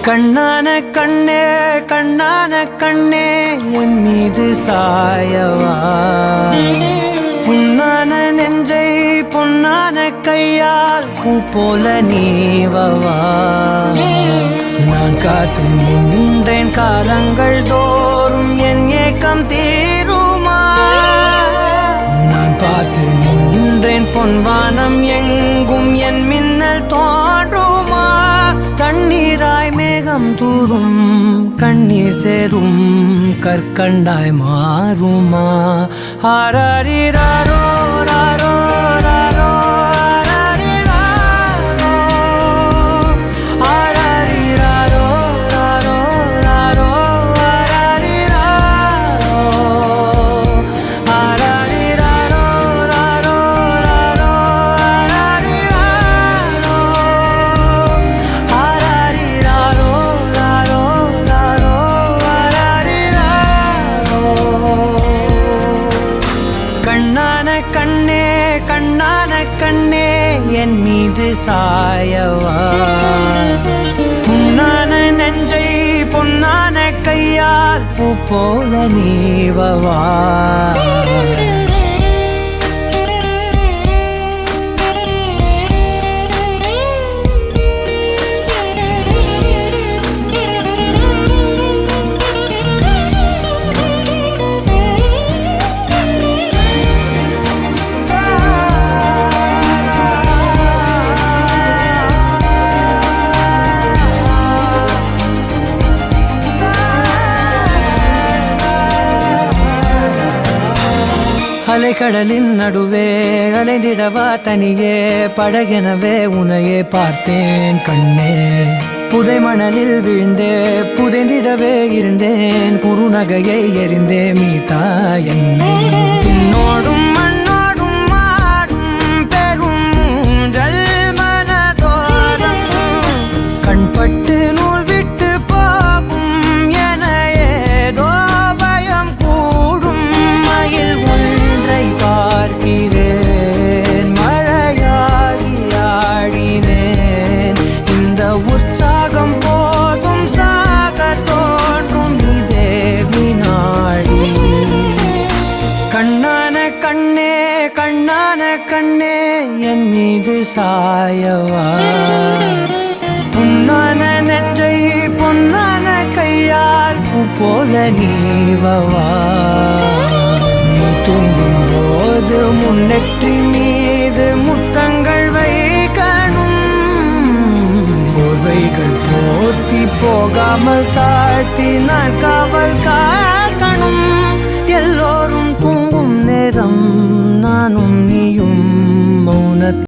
கண்ணான கண்ணே கண்ணான கண்ணே என் மீது சாயவா, புண்ணான நெஞ்சை பொன்னான கையால் பூ போல நீவவா. நான் காத்து நின்றேன் காலங்கள் தோறும் என் ஏக்கம் தீருமா. நான் பார்த்து நின்றேன் பொன்வானம் எங்கும் என் மின்னல் தோன்றுமா. தண்ணீராய் மேகம் தூரும் கண்ணீர் சேரும் கற்கண்டாய் மாறுமா. ஆராரிராரோ ராரோ ராரோ கண்ணே கண்ணான கண்ணே என் மீது சாயவா, புண்ணான நெஞ்சை பொன்னான கையால் பூ போல நீவவா. அலைக்கடலின் நடுவே அலைந்திடவா தனியே படகெனவே உனையே பார்த்தேன் கண்ணே. புதை மணலில் விழுந்தே புதைந்திடவே இருந்தேன் குறுநகையை எறிந்தே மீட்டா என்னை. பின்னோடும் மண்ணோடும் மாடும் பெரும் மூன்றல் மனதோரம் கண்பட்டு நூல் விட்டு போகும் என ஏதோ பயம் கூடும். மயில் பார்க்கிறேன் மழையாகி ஆடினேன். இந்த உற்சாகம் போதும் சாக தோன்றும் இதே வினாடி. கண்ணான கண்ணே கண்ணான கண்ணே என் மீது சாயவா, புண்ணான நெஞ்சை பொன்னான கையால் பூ போல நீவவா. நீ தூங்கும் போது முன்னெற்றி மீது முத்தங்கள் வைக்கணும். போர்வைகள் போர்த்தி போகாமல் தாழ்த்தி நான் காவல்